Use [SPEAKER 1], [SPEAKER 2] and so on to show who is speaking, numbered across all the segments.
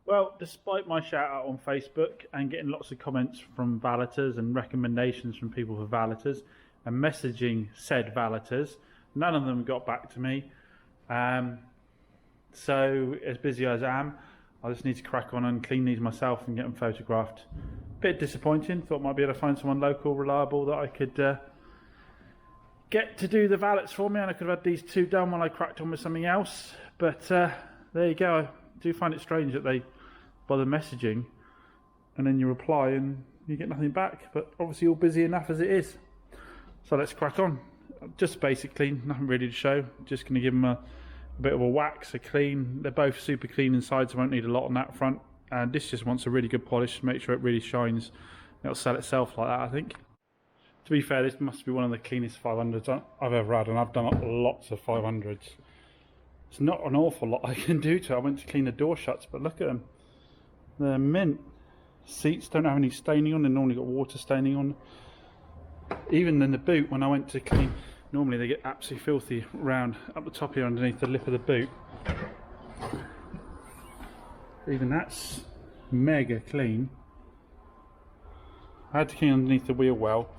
[SPEAKER 1] Well, despite my shout out on Facebook and getting lots of comments from valeters and recommendations from people for valeters and messaging said valeters, none of them got back to me. So, as busy as I am, I just need to crack on and clean these myself and get them photographed. Bit disappointing, thought might be able to find someone local, reliable that I could get to do the valets for me, and I could have had these two done while I cracked on with something else. But there you go. I do find it strange that they bother messaging and then you reply and you get nothing back, but obviously you're busy enough as it is. So let's crack on. Just basically nothing really to show, just going to give them a bit of a wax, a clean. They're both super clean inside, so I won't need a lot on that front, and this just wants a really good polish to make sure it really shines. It'll sell itself like that, I think. To be fair, this must be one of the cleanest 500s I've ever had, and I've done lots of 500s. It's not an awful lot I can do to it. I went to clean the door shuts, but look at them. They're mint. Seats don't have any staining on, they normally got water staining on. Even in the boot, when I went to clean, normally they get absolutely filthy around up the top here underneath the lip of the boot. Even that's mega clean. I had to clean underneath the wheel well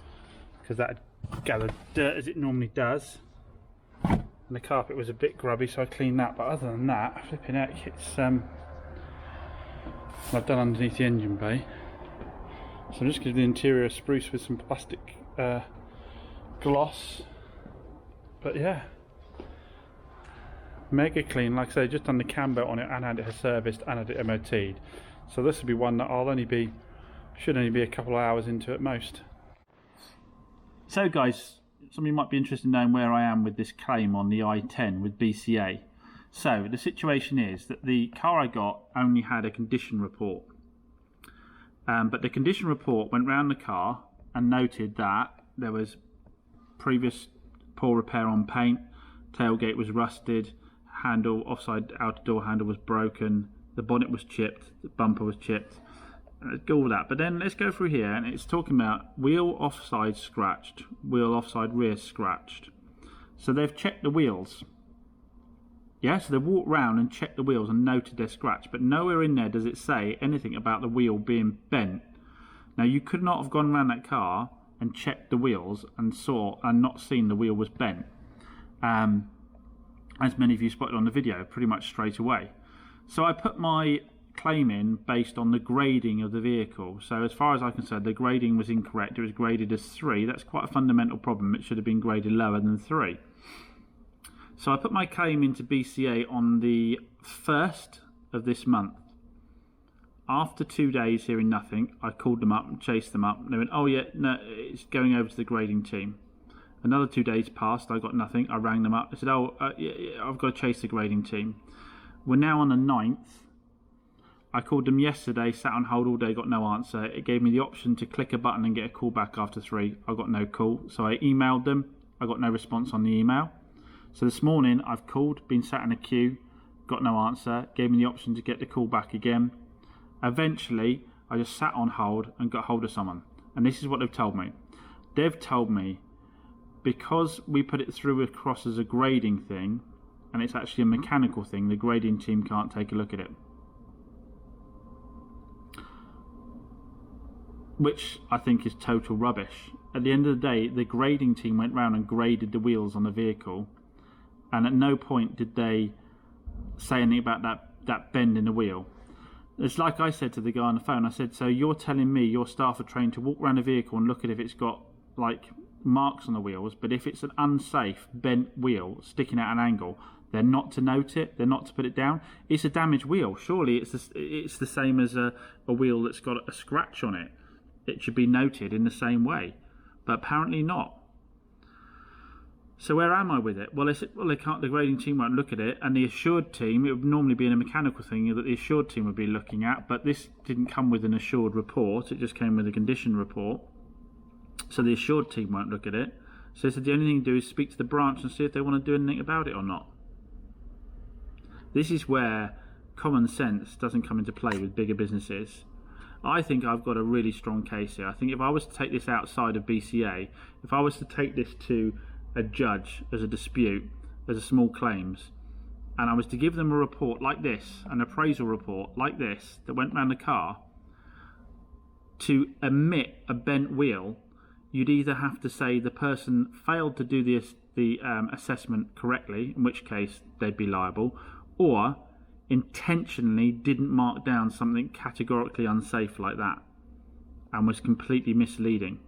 [SPEAKER 1] because that had gathered dirt as it normally does, and the carpet was a bit grubby, so I cleaned that. But other than that, flipping heck, it's I've done underneath the engine bay. So I'm just going to do the interior spruce with some plastic gloss. But yeah, mega clean. Like I say, just done the cam belt on it and had it serviced and had it MOT'd. So this will be one that should only be a couple of hours into at most. So guys, some of you might be interested in knowing where I am with this claim on the I-10 with BCA. So the situation is that the car I got only had a condition report, but the condition report went round the car and noted that there was previous poor repair on paint, tailgate was rusted, handle, offside outer door handle was broken, the bonnet was chipped, the bumper was chipped, all that. But then let's go through here, and it's talking about wheel offside scratched, wheel offside rear scratched. So they've checked the wheels. Yeah, so they walked round and checked the wheels and noted their scratch, but nowhere in there does it say anything about the wheel being bent. Now, you could not have gone around that car and checked the wheels and not seen the wheel was bent, as many of you spotted on the video, pretty much straight away. So I put my claim in based on the grading of the vehicle. So as far as I'm concerned, the grading was incorrect. It was graded as 3. That's quite a fundamental problem. It should have been graded lower than 3. So I put my claim into BCA on the 1st of this month. After 2 days hearing nothing, I called them up and chased them up. They went, oh yeah, no, it's going over to the grading team. Another 2 days passed, I got nothing. I rang them up. I said, yeah, I've got to chase the grading team. We're now on the 9th. I called them yesterday, sat on hold all day, got no answer. It gave me the option to click a button and get a call back after 3. I got no call. So I emailed them. I got no response on the email. So this morning I've called, been sat in a queue, got no answer, gave me the option to get the call back again. Eventually I just sat on hold and got hold of someone, and this is what they've told me. They've told me because we put it through across as a grading thing and it's actually a mechanical thing, the grading team can't take a look at it. Which I think is total rubbish. At the end of the day, the grading team went round and graded the wheels on the vehicle, and at no point did they say anything about that bend in the wheel. It's like I said to the guy on the phone, I said, so you're telling me your staff are trained to walk around the vehicle and look at if it's got like marks on the wheels, but if it's an unsafe bent wheel sticking at an angle, they're not to note it, they're not to put it down? It's a damaged wheel. Surely it's the same as a wheel that's got a scratch on it. It should be noted in the same way, but apparently not. So where am I with it? Well, they can't. The grading team won't look at it, and the assured team, it would normally be in a mechanical thing that the assured team would be looking at, but this didn't come with an assured report. It just came with a condition report. So the assured team won't look at it. So they said the only thing to do is speak to the branch and see if they want to do anything about it or not. This is where common sense doesn't come into play with bigger businesses. I think I've got a really strong case here. I think if I was to take this outside of BCA, if I was to take this to a judge as a dispute, as a small claims, and I was to give them a report like this, an appraisal report like this that went round the car, to omit a bent wheel, you'd either have to say the person failed to do the assessment correctly, in which case they'd be liable, or intentionally didn't mark down something categorically unsafe like that and was completely misleading.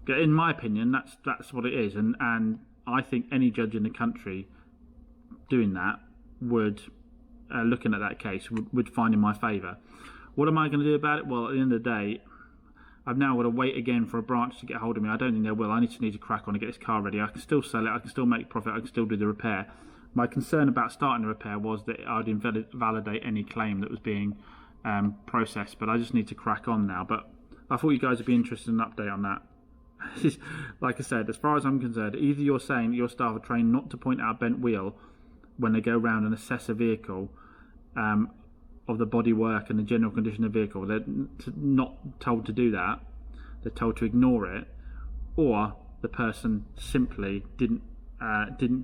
[SPEAKER 1] In my opinion, that's what it is, and I think any judge in the country doing that would, looking at that case, would find in my favour. What am I going to do about it? Well, at the end of the day, I've now got to wait again for a branch to get hold of me. I don't think they will. I need to crack on and get this car ready. I can still sell it, I can still make profit, I can still do the repair. My concern about starting the repair was that I'd invalidate any claim that was being processed, but I just need to crack on now. But I thought you guys would be interested in an update on that. Like I said, as far as I'm concerned, either you're saying that your staff are trained not to point out a bent wheel when they go around and assess a vehicle of the bodywork and the general condition of the vehicle. They're not told to do that. They're told to ignore it, or the person simply didn't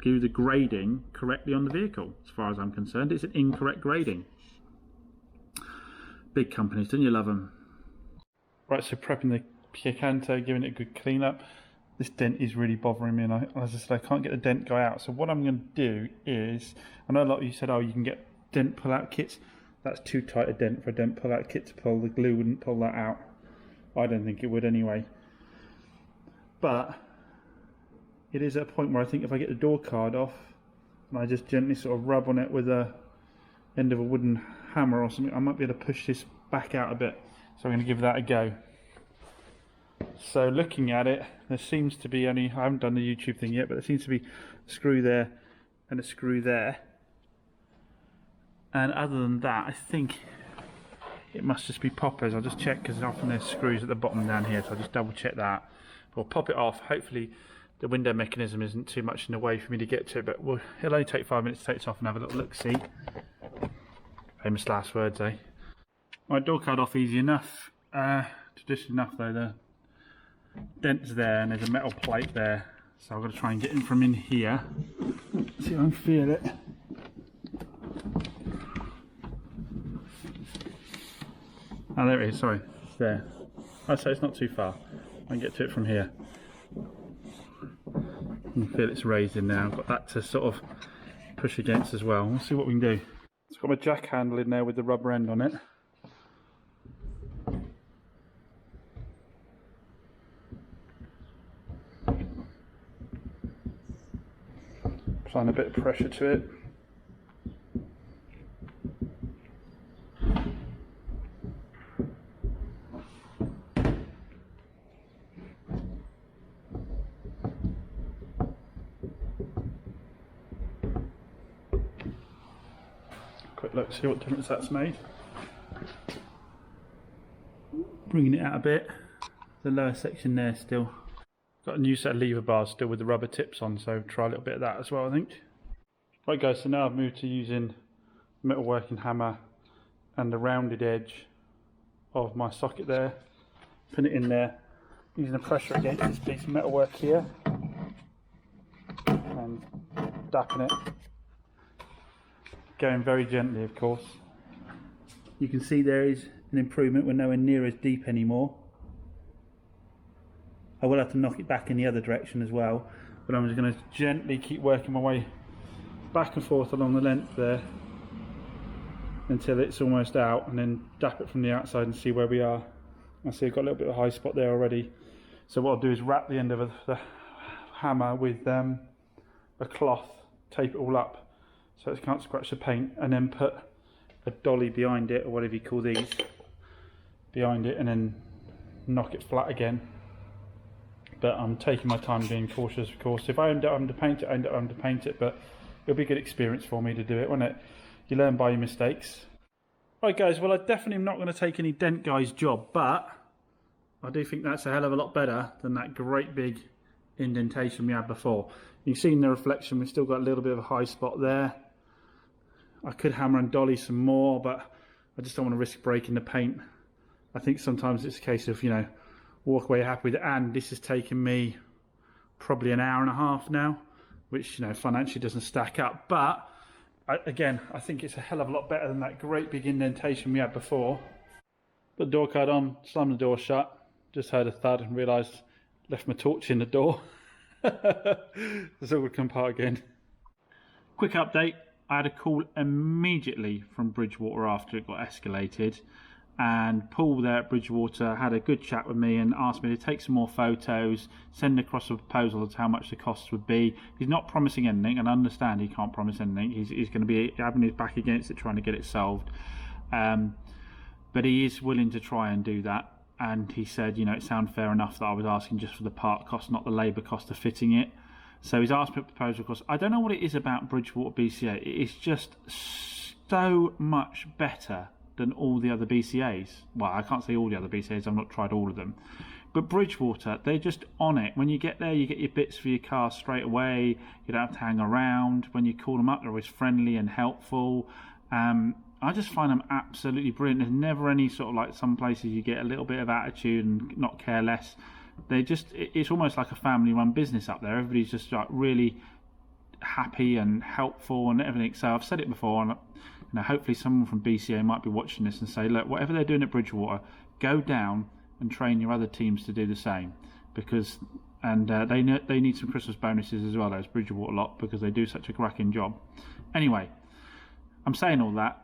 [SPEAKER 1] do the grading correctly on the vehicle. As far as I'm concerned, it's an incorrect grading. Big companies, don't you love them? Right, so prepping the Picanto, giving it a good clean up. This dent is really bothering me, and as I said, I can't get the dent guy out. So what I'm going to do is, I know a lot of you said, oh, you can get dent pull out kits. That's too tight a dent for a dent pull out kit to pull. The glue wouldn't pull that out. I don't think it would anyway. But it is at a point where I think if I get the door card off and I just gently sort of rub on it with a end of a wooden hammer or something, I might be able to push this back out a bit. So I'm going to give that a go. So looking at it, there seems to be only, I haven't done the YouTube thing yet, but there seems to be a screw there and a screw there. And other than that, I think it must just be poppers. I'll just check, because often there's screws at the bottom down here, so I'll just double check that. We'll pop it off. Hopefully the window mechanism isn't too much in the way for me to get to it, but it'll only take 5 minutes to take it off and have a little look-see. Famous last words, eh? My door card off easy enough. Traditional enough though, the dent's there and there's a metal plate there, so I've got to try and get in from in here. See if I can feel it. Oh, there it is, sorry, it's there. Oh, so it's not too far. I can get to it from here. I can feel it's raised in now. I've got that to sort of push against as well. We'll see what we can do. It's got my jack handle in there with the rubber end on it. Applying a bit of pressure to it. Quick look, see what difference that's made. Bringing it out a bit. The lower section there still. Got a new set of lever bars still with the rubber tips on, so try a little bit of that as well, I think. Right guys, so now I've moved to using metal working hammer and the rounded edge of my socket there. Put it in there, using the pressure against this piece of metal work here and dapping it. Going very gently, of course. You can see there is an improvement. We're nowhere near as deep anymore. I will have to knock it back in the other direction as well, but I'm just going to gently keep working my way back and forth along the length there until it's almost out, and then dap it from the outside and see where we are. I see I've got a little bit of a high spot there already. So what I'll do is wrap the end of the hammer with a cloth, tape it all up so it can't scratch the paint, and then put a dolly behind it, or whatever you call these, behind it, and then knock it flat again. But I'm taking my time, being cautious, of course. If I end up having to paint it, I end up having to paint it, but it'll be a good experience for me to do it, won't it? You learn by your mistakes. Right guys, well, I definitely am not going to take any dent guy's job, but I do think that's a hell of a lot better than that great big indentation we had before. You've seen the reflection, we've still got a little bit of a high spot there. I could hammer and dolly some more, but I just don't want to risk breaking the paint. I think sometimes it's a case of, you know, walk away happy with it, and this has taken me probably an hour and a half now, which, you know, financially doesn't stack up, but Again, I think it's a hell of a lot better than that great big indentation we had before. Put the door card on, slammed the door shut, just heard a thud and realised left my torch in the door. It's all going to come apart again. Quick update, I had a call immediately from Bridgewater after it got escalated, and Paul there at Bridgewater had a good chat with me and asked me to take some more photos, send across a proposal as to how much the costs would be. He's not promising anything, and I understand he can't promise anything. He's going to be having his back against it, trying to get it solved, but he is willing to try and do that. And he said, you know, it sounded fair enough that I was asking just for the part cost, not the labour cost of fitting it. So he's asked me a proposal cost. I don't know what it is about Bridgewater BCA. It's just so much better than all the other BCAs. Well, I can't say all the other BCAs, I've not tried all of them. But Bridgewater, they're just on it. When you get there, you get your bits for your car straight away. You don't have to hang around. When you call them up, they're always friendly and helpful. I just find them absolutely brilliant. There's never any sort of, like some places you get a little bit of attitude and not care less. It's almost like a family run business up there. Everybody's just like really happy and helpful and everything. So I've said it before, and you know, hopefully someone from BCA might be watching this and say, look, whatever they're doing at Bridgewater, go down and train your other teams to do the same, because they need some Christmas bonuses as well, those Bridgewater lot, because they do such a cracking job. Anyway, I'm saying all that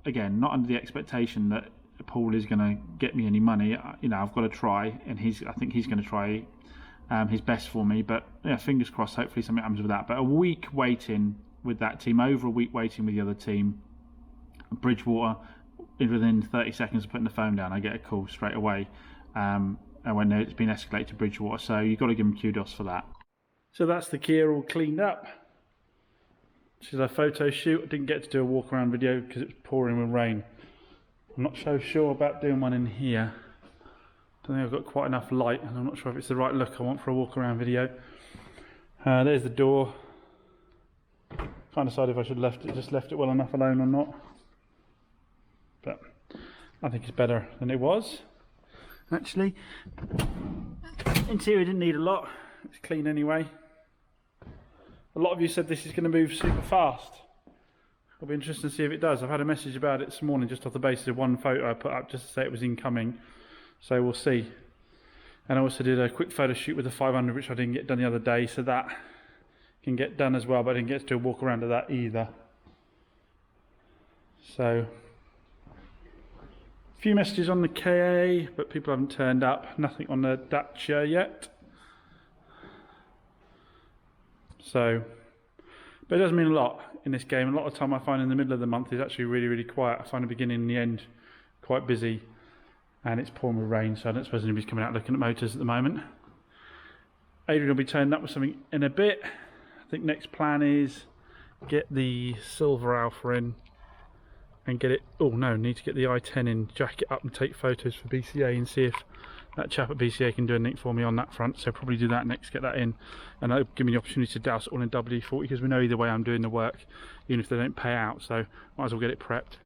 [SPEAKER 1] again, not under the expectation that Paul is going to get me any money. You know, I've got to try, and I think he's going to try his best for me. But yeah, fingers crossed. Hopefully something happens with that. But a week waiting with that team, over a week waiting with the other team. Bridgewater, within 30 seconds of putting the phone down, I get a call straight away. And when it's been escalated to Bridgewater, so you've got to give them kudos for that. So that's the Kia all cleaned up. This is a photo shoot. I didn't get to do a walk around video because it was pouring with rain. I'm not so sure about doing one in here. I don't think I've got quite enough light, and I'm not sure if it's the right look I want for a walk around video. There's the door. Can't decide if I should have just left it well enough alone or not. But I think it's better than it was. Actually, interior didn't need a lot. It's clean anyway. A lot of you said this is going to move super fast. It'll be interesting to see if it does. I've had a message about it this morning just off the basis of one photo I put up just to say it was incoming. So we'll see. And I also did a quick photo shoot with the 500, which I didn't get done the other day, so that can get done as well, but I didn't get to do a walk around of that either. So, a few messages on the KA, but people haven't turned up. Nothing on the Dacia yet. So, but it does mean a lot in this game. A lot of time I find in the middle of the month is actually really, really quiet. I find the beginning and the end quite busy, and it's pouring with rain, so I don't suppose anybody's coming out looking at motors at the moment. Adrian will be turning up with something in a bit. I think next plan is get the Silver Alpha in and get it, oh no, need to get the i10 in, jack it up and take photos for BCA and see if that chap at BCA can do anything for me on that front. So probably do that next, get that in, and that'll give me the opportunity to douse it all in WD-40, because we know either way I'm doing the work, even if they don't pay out, so might as well get it prepped.